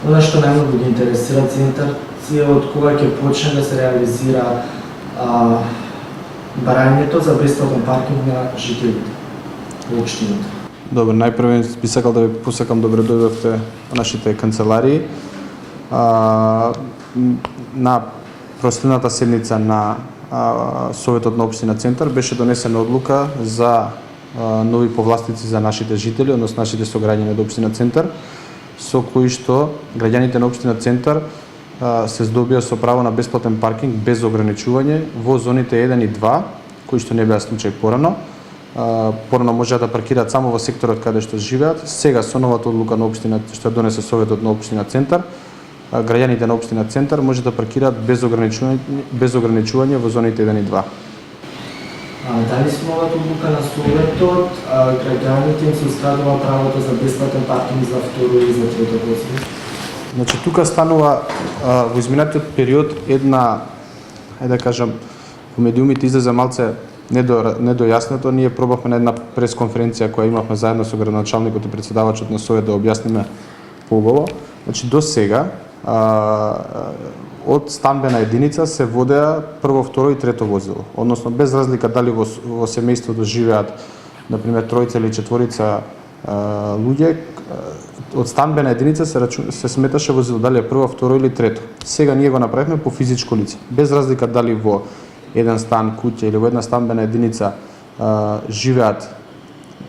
Она што најмногу ги интересира центар е од кога ќе почне да се реализира барањето за бесплатен паркинг на жителите во општината. Добро, најпрво би сакал да ви посакам добре дојдовте во нашите канцеларии. На последната седница на Советот на општина Центар беше донесена одлука за нови повластици за нашите жители, односно нашите сограѓани од општина Центар, со кои што граѓаните на општина Центар се здобија со право на бесплатен паркинг без ограничување во зоните 1 и 2, кои што не беа случај порано. Порано можеа да паркираат само во секторот каде што живеат. Сега со новата одлука на општина што донесе Советот на општина Центар, граѓаните на општина Центар може да паркираат без ограничување во зоните 1 и 2. Дали со новата одлука на Советот граѓаните им се ускрадува правото за бесплатен паркинг за второ и за трето возило? Значи тука станува во изминатиот период една, да кажам, во медиумите излезе малце недојаснето. Ние пробавме на една пресконференција која имавме заедно со градоначалникот и претседавачот на Совет да објасниме поубаво. Значи до сега од стамбена единица се водеа прво, второ и трето возило. Односно без разлика дали во семејството живеат на пример тројца или четворица луѓе, од стамбена единица се сметаше возило дали е прво, второ или трето. Сега ние го направивме по физичко лице. Без разлика дали во еден стан, куќа или во една стамбена единица живеат,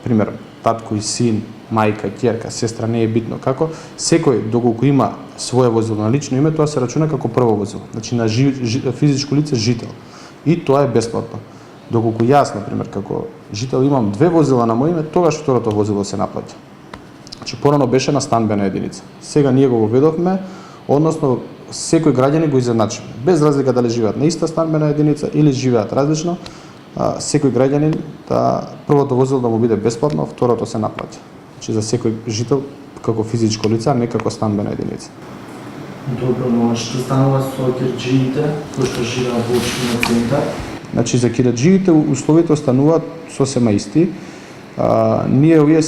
пример, татко и син, мајка, ќерка, сестра, не е битно како, секој доколку има свое возило на лично име, тоа се рачуна како прво возило. Значи на физичко лице жител. И тоа е бесплатно. Доколку јас, на пример, како жител имам две возила на моје име, тогаш второто возило се наплаќа. Значи порано беше на станбена единица. Сега ние го воведовме, односно секој граѓанин го изедначиме. Без разлика дали живеат на иста станбена единица или живеат различно, секој граѓанин првото возило да му биде бесплатно, второто се наплаќа. Значи за секој жител како физичко лице, не како станбена единица. Добро, но што станува со кирџиите кои што живеат во општина Центар? Значи за кирџиите условите остануваат сосема исти. Ние овие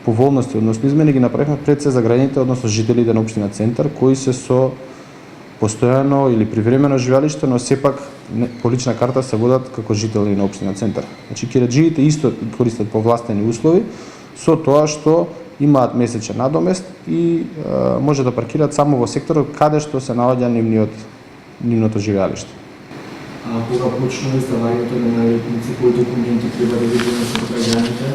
поволности, односно измени ги направивме пред се за граѓаните, односно жителите на општина Центар, кои се со постојано или привремено живеалиште, но сепак по лична карта се водат како жители на општина Центар. Значи кирџиите исто користат повластени услови, со тоа што имаат месечен надомест и може да паркираат само во секторот каде што се наоѓа нивното живеалиште. Кога почнува издавањето на наредници, кои документи треба да ги донесат граѓаните?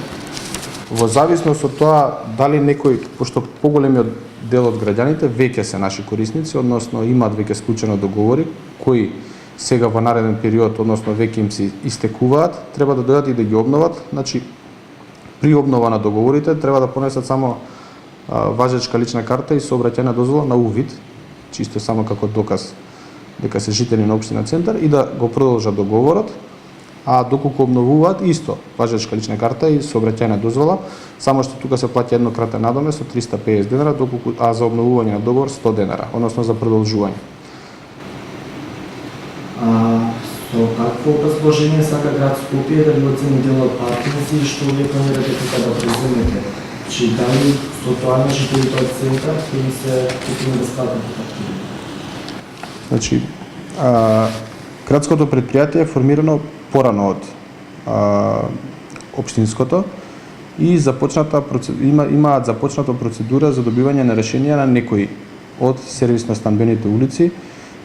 Во зависност од тоа дали некој, пошто поголемиот дел од граѓаните веќе се наши корисници, односно имаат веќе склучено договори кои сега во нареден период, односно веќе им се истекуваат, треба да дојдат и да ги обноват. Значи при обнова на договорите треба да понесат само важечка лична карта и сообраќајна дозвола на увид, чисто само како доказ дека се жители на општина Центар и да го продолжат договорот, а доколку обновуваат исто важечка лична карта и сообраќајна дозвола, само што тука се плаќа еднократен надомест од 350 денара, доколку за обновување на договор 100 денара, односно за продолжување. Со какво образложение сака град Скопје да ви оцени делот паркинзи и што вие планирате тука да преземете? Чи дали со тоа на жителите од Центар кои се купили бесплатно паркинги? Значи, градското предпријатие е формирано порано од општинското и имаат започната процедура за добивање на решенија на некои од сервисно-станбените улици,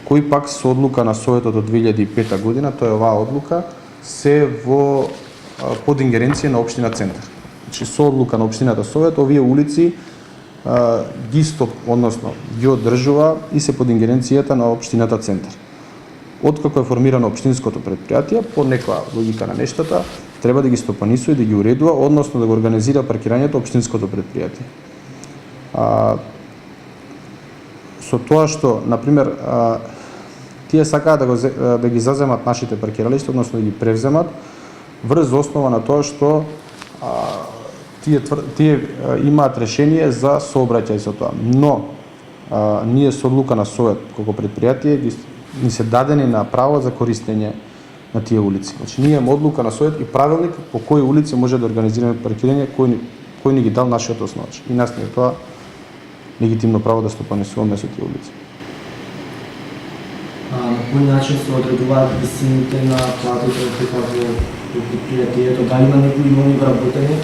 кои пак со одлука на Советот од 2005 година, тоа е оваа одлука, се под ингеренција на општина Центар. Значи со одлука на општината Совет овие улици односно ги одржува и се под ингеренцијата на општината Центар. Откако е формирано општинското предпријатие, по некоја логика на нештата, треба да ги стопанисува и да ги уредува, односно да го организира паркирањето општинското предпријатие. Со тоа што, например, тие сакаат да ги заземат нашите паркиралишта, односно да ги превземат, врз основа на тоа што тие имаат решение за сообраќај со тоа. Но ние со одлука на Совет како предпријатие ни се дадени на право за користење на тие улици. Значи ние имаме одлука на Совет и правилник по кои улици може да организираме паркирање кој ни ги дал нашиот основач. И нас не е тоа легитимно право да стопанисуваме со тие улици. На кој начин се одредуваат висините на платите тука во предпријатието? Дали има некои нови вработени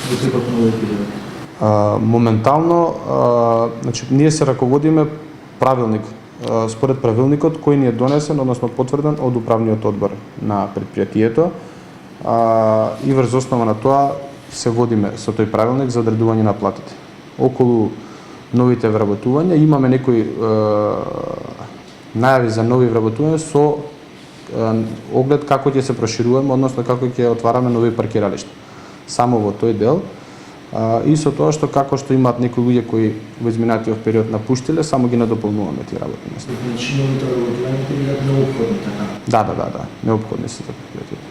во текот на овој период? Моментално, значи, ние се раководиме правилник, според правилникот кој ни е донесен, односно потврден од управниот одбор на предпријатието, и врз основа на тоа се водиме со тој правилник за одредување на платите. Околу новите вработувања имаме некои најави за нови вработувања со оглед како ќе се прошируваме, односно како ќе отвараме нови паркиралишта. Само во тој дел, и со тоа што како што имаат некои луѓе кои во изминатиот период напуштиле, само ги надополнуваме тие работни места. Значи новите вработувања ќе бидат неопходни, така? Да, неопходни се за предпријатието.